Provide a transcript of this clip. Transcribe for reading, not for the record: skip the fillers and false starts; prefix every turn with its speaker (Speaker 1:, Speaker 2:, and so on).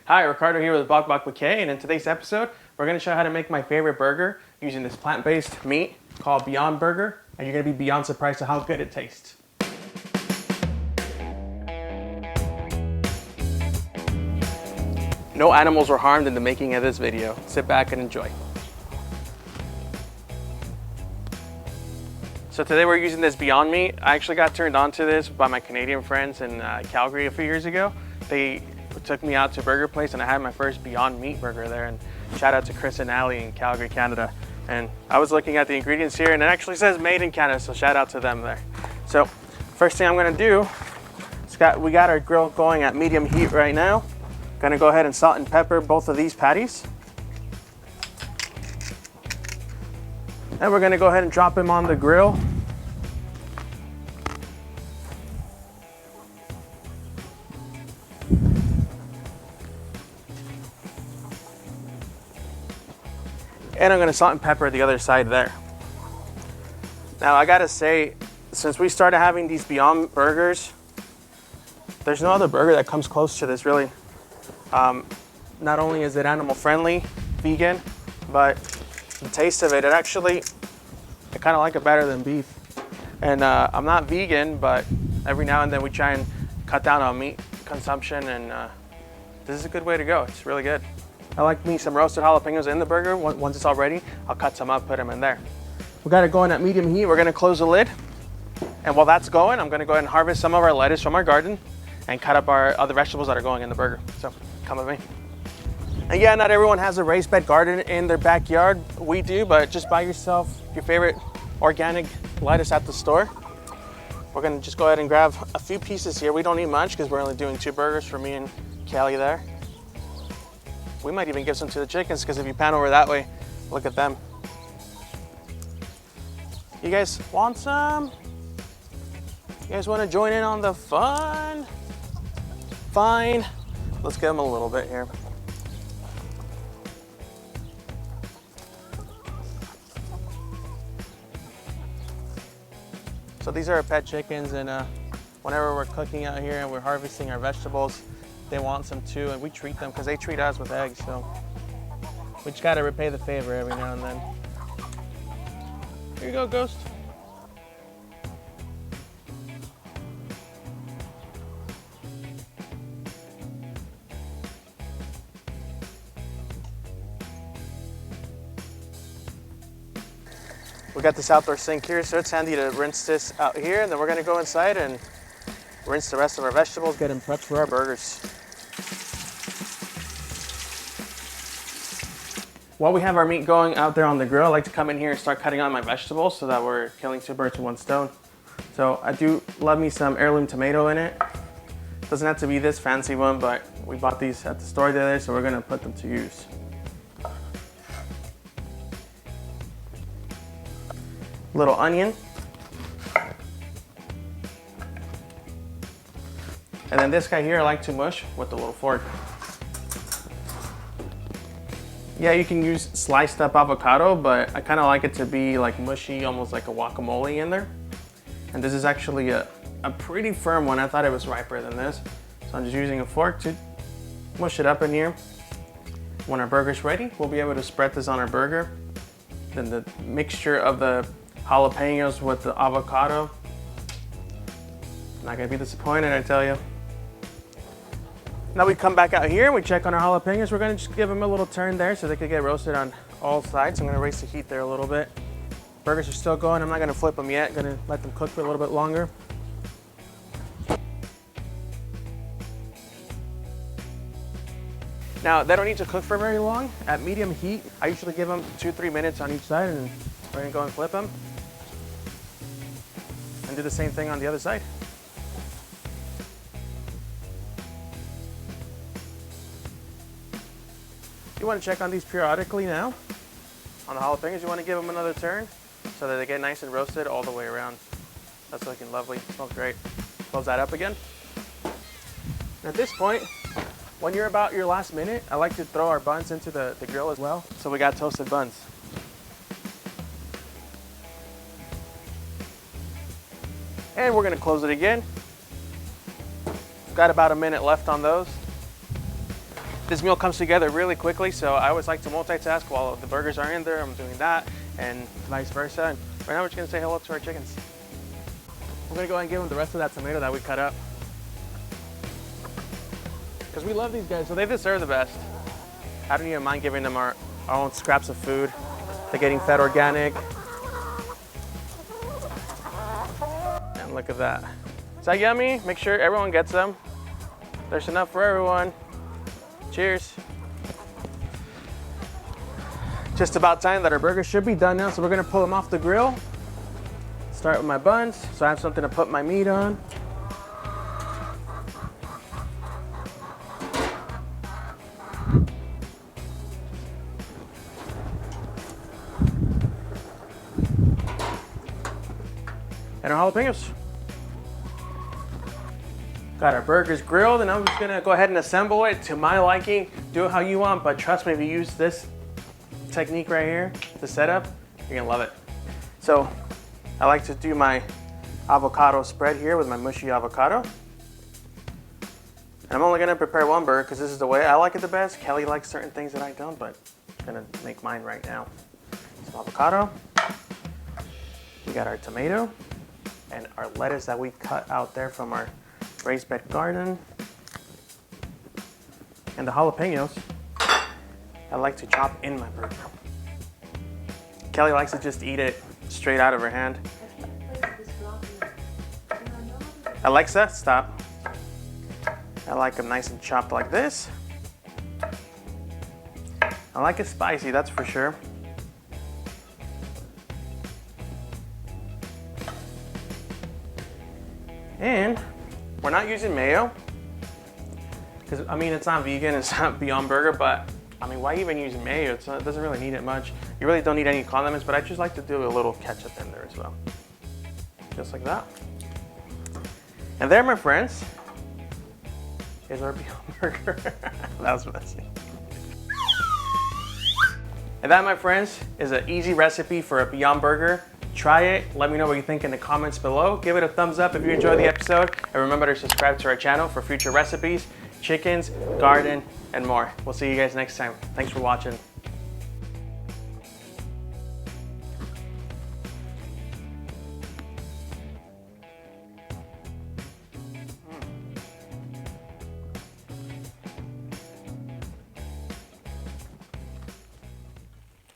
Speaker 1: Hi, Ricardo here with Bok Bok with K, and in today's episode, we're going to show you how to make my favorite burger using this plant-based meat called Beyond Burger, and you're going to be beyond surprised at how good it tastes. No animals were harmed in the making of this video. Sit back and enjoy. So today we're using this Beyond meat. I actually got turned on to this by my Canadian friends in Calgary a few years ago. They took me out to a burger place and I had my first Beyond Meat burger there, and shout out to Chris and Allie in Calgary, Canada. And I was looking at the ingredients here and it actually says made in Canada, so shout out to them there. So first thing I'm gonna do, we got our grill going at medium heat right now. Gonna go ahead and salt and pepper both of these patties. And we're gonna go ahead and drop them on the grill. And I'm gonna salt and pepper the other side there. Now I gotta say, since we started having these Beyond burgers, there's no other burger that comes close to this really. Not only is it animal friendly, vegan, but the taste of it, I kind of like it better than beef. And I'm not vegan, but every now and then we try and cut down on meat consumption, and this is a good way to go. It's really good. I like me some roasted jalapenos in the burger. Once it's all ready, I'll cut some up, put them in there. We got it going at medium heat. We're gonna close the lid. And while that's going, I'm gonna go ahead and harvest some of our lettuce from our garden and cut up our other vegetables that are going in the burger. So come with me. And yeah, not everyone has a raised bed garden in their backyard. We do, but just buy yourself your favorite organic lettuce at the store. We're gonna just go ahead and grab a few pieces here. We don't need much because we're only doing 2 burgers for me and Callie there. We might even give some to the chickens because if you pan over that way, look at them. You guys want some? You guys want to join in on the fun? Fine. Let's give them a little bit here. So these are our pet chickens, and whenever we're cooking out here and we're harvesting our vegetables, they want some too, and we treat them because they treat us with eggs, so we just gotta repay the favor every now and then. Here you go, Ghost. We got this outdoor sink here, so it's handy to rinse this out here, and then we're gonna go inside and rinse the rest of our vegetables, get them prepped for our burgers. While we have our meat going out there on the grill, I like to come in here and start cutting out my vegetables so that we're killing 2 birds with 1 stone. So I do love me some heirloom tomato in it. Doesn't have to be this fancy one, but we bought these at the store the other day, so we're gonna put them to use. Little onion. And then this guy here I like to mush with the little fork. Yeah, you can use sliced up avocado, but I kind of like it to be like mushy, almost like a guacamole in there. And this is actually a pretty firm one. I thought it was riper than this. So I'm just using a fork to mush it up in here. When our burger's ready, we'll be able to spread this on our burger. Then the mixture of the jalapenos with the avocado. Not gonna be disappointed, I tell you. Now we come back out here, we check on our jalapenos. We're gonna just give them a little turn there so they could get roasted on all sides. I'm gonna raise the heat there a little bit. Burgers are still going. I'm not gonna flip them yet. Gonna let them cook for a little bit longer. Now they don't need to cook for very long. At medium heat, I usually give them 2-3 minutes on each side, and we're gonna go and flip them. And do the same thing on the other side. You want to check on these periodically now. On the jalapenos, you want to give them another turn so that they get nice and roasted all the way around. That's looking lovely. Smells great. Close that up again. And at this point, when you're about your last minute, I like to throw our buns into the grill as well. So we got toasted buns. And we're gonna close it again. Got about a minute left on those. this meal comes together really quickly, so I always like to multitask while the burgers are in there. I'm doing that, and vice versa. And right now we're just gonna say hello to our chickens. We're gonna go ahead and give them the rest of that tomato that we cut up, because we love these guys, so they deserve the best. I don't even mind giving them our own scraps of food. They're getting fed organic. And look at that. Is that yummy? Make sure everyone gets them. There's enough for everyone. Cheers. Just about time that our burgers should be done now, so we're gonna pull them off the grill. Start with my buns, so I have something to put my meat on. And our jalapenos. Got our burgers grilled, and I'm just gonna go ahead and assemble it to my liking. Do it how you want, but trust me, if you use this technique right here, the setup, you're gonna love it. So I like to do my avocado spread here with my mushy avocado. And I'm only gonna prepare one burger because this is the way I like it the best. Kelly likes certain things that I don't, but I'm gonna make mine right now. Some avocado. We got our tomato and our lettuce that we cut out there from our raised bed garden. And the jalapenos, I like to chop in my burger. Kelly likes to just eat it straight out of her hand. Alexa, stop. I like them nice and chopped like this. I like it spicy, that's for sure. And we're not using mayo, because I mean, it's not vegan, it's not Beyond Burger, but I mean, why even use mayo? It doesn't really need it much. You really don't need any condiments, but I just like to do a little ketchup in there as well. Just like that. And there, my friends, is our Beyond Burger. That was messy. And that, my friends, is an easy recipe for a Beyond Burger. Try it. Let me know what you think in the comments below. Give it a thumbs up if you enjoyed the episode. And remember to subscribe to our channel for future recipes, chickens, garden, and more. We'll see you guys next time. Thanks for watching.